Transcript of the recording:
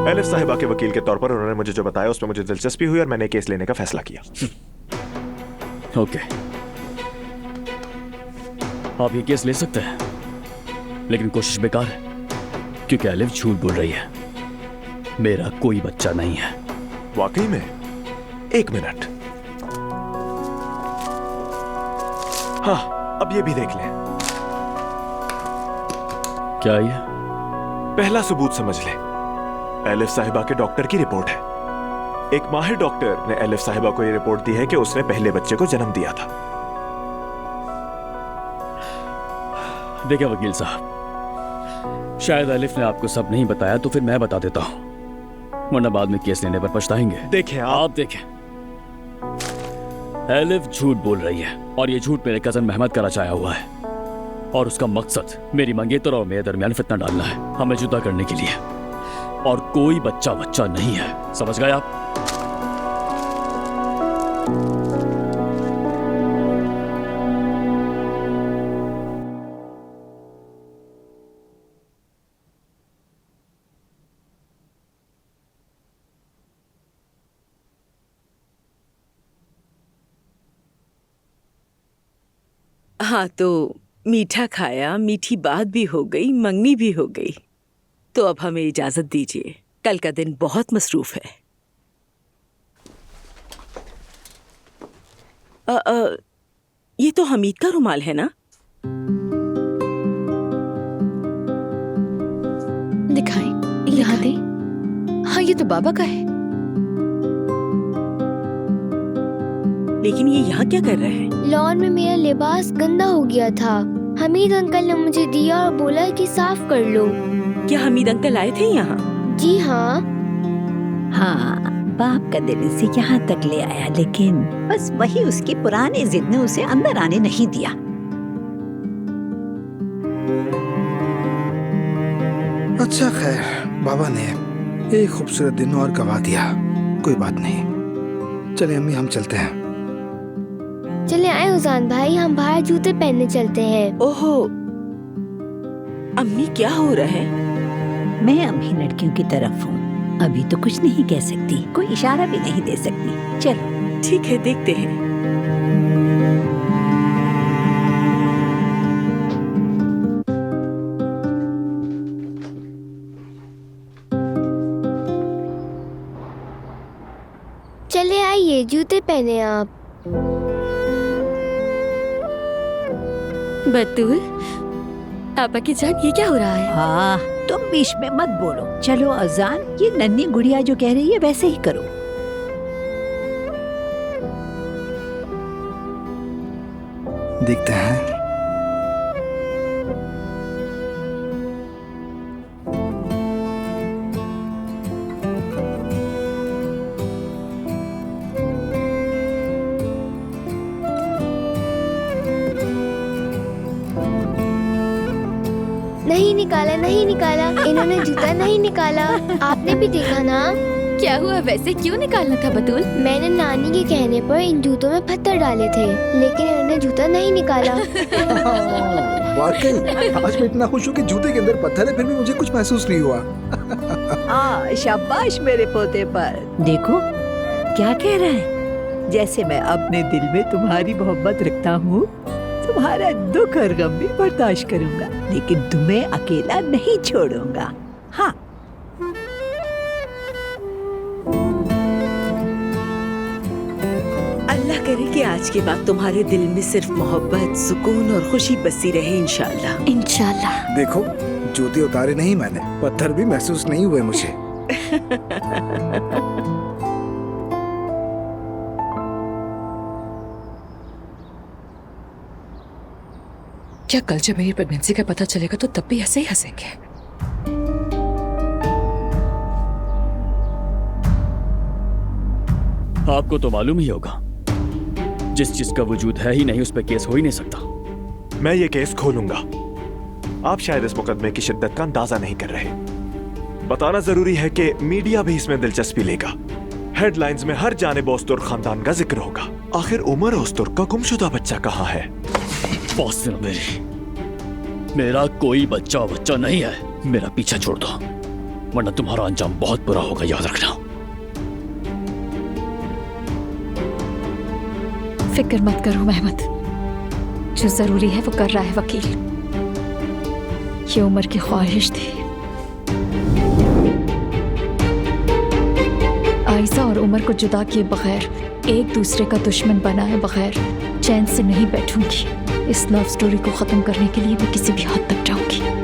Elif साहिबा के वकील के तौर पर उन्होंने मुझे जो बताया उसमें मुझे दिलचस्पी हुई और मैंने केस लेने का फैसला किया। ओके, आप ये केस ले सकते हैं, लेकिन कोशिश बेकार है क्योंकि एलिफ झूठ बोल रही है। मेरा कोई बच्चा नहीं है। वाकई में? एक मिनट। हाँ, अब ये भी देख लें। क्या ये? पहला सबूत समझ ले। एलिफ साहिबा के डॉक्टर की रिपोर्ट है। एक माहिर डॉक्टर ने एलिफ साहिबा को यह रिपोर्ट दी है कि उसने पहले बच्चे को जन्म दिया था। देखिए वकील साहब, शायद एलिफ ने आपको सब नहीं बताया, तो फिर मैं बता देता हूं, वरना बाद में केस लेने पर पछताएंगे। देखें आप देखें, एलिफ झूठ बोल रही है और ये झूठ मेरे कजन मेहमद का रचाया हुआ है, और उसका मकसद मेरी मंगेतर और मेरे दरमियान फितना डालना है, हमें जुदा करने के लिए। और कोई बच्चा नहीं है, समझ गए आप? हाँ, तो मीठा खाया, मीठी बात भी हो गई, मंगनी भी हो गई। तो अब हमें इजाजत दीजिए, कल का दिन बहुत मसरूफ है। ये तो हमीद का रुमाल है ना? दिखाएं, यहाँ दे। हाँ, ये तो बाबा का है। लेकिन ये यहाँ क्या कर रहे हैं? लॉन में मेरा लिबास गंदा हो गया था, हमीद अंकल ने मुझे दिया और बोला कि साफ कर लो। क्या हमीद अंकल आए थे यहाँ? जी हाँ। हाँ, बाप का दिल इसे यहाँ तक ले आया, लेकिन बस वही उसकी पुरानी जिद ने उसे अंदर आने नहीं दिया। अच्छा खैर, बाबा ने एक खूबसूरत दिन और गवा दिया, कोई बात नहीं। चले अम्मी, हम चलते हैं। चले आए उजान भाई, हम बाहर जूते पहनने चलते हैं। ओहो, अम्मी क्या हो रहा है? मैं अभी लड़कियों की तरफ हूँ, अभी तो कुछ नहीं कह सकती, कोई इशारा भी नहीं दे सकती। चलो ठीक है, देखते हैं। चले आइए, जूते पहने आप। बतूल, पापा की जान, ये क्या हो रहा है? हाँ, तुम बीच में मत बोलो। चलो अजान, ये नन्ही गुड़िया जो कह रही है वैसे ही करो। देखते हैं। नहीं निकाला, इन्होंने जूता नहीं निकाला। आपने भी देखा ना? क्या हुआ? वैसे क्यों निकालना था बतूल? मैंने नानी के कहने पर इन जूतों में पत्थर डाले थे, लेकिन इन्होंने जूता नहीं निकाला। वाकई आज मैं इतना खुश हूँ कि जूते के अंदर पत्थर है, फिर भी मुझे कुछ महसूस नहीं हुआ। शाबाश मेरे पोते पर। देखो क्या कह रहा है, जैसे मैं अपने दिल में तुम्हारी मोहब्बत रखता हूँ, तुम्हारा दुख और गम भी बर्दाश्त करूंगा, लेकिन तुम्हें अकेला नहीं छोड़ूंगा। हाँ, अल्लाह करे कि आज के बाद तुम्हारे दिल में सिर्फ मोहब्बत, सुकून और खुशी बसी रहे, इंशाल्लाह। इंशाल्लाह। देखो, जूते उतारे नहीं मैंने, पत्थर भी महसूस नहीं हुए मुझे। क्या कल जब मेरी प्रेगनेंसी का पता चलेगा तो तब भी ऐसे ही हंसेंगे? आपको तो मालूम ही होगा, जिस चीज का वजूद है ही नहीं उस पर केस हो ही नहीं सकता। मैं ये केस खोलूंगा। आप शायद इस मुकदमे की शिद्दत का अंदाजा नहीं कर रहे। बताना जरूरी है कि मीडिया भी इसमें दिलचस्पी लेगा। हेडलाइंस में हर जानिब ओस्तुर खानदान का जिक्र होगा। आखिर उमर ओस्तुर का गुमशुदा बच्चा कहाँ है? मेरा कोई बच्चा नहीं है, मेरा पीछा छोड़ दो। वरना तुम्हारा अंजाम बहुत बुरा होगा, याद रखना। फिक्र मत करो मेहमद, जो जरूरी है वो कर रहा है वकील। ये उमर की ख्वाहिश थी। आयशा और उमर को जुदा किए बगैर, एक दूसरे का दुश्मन बनाए बगैर चैन से नहीं बैठूंगी। इस लव स्टोरी को खत्म करने के लिए मैं किसी भी हद तक जाऊंगी।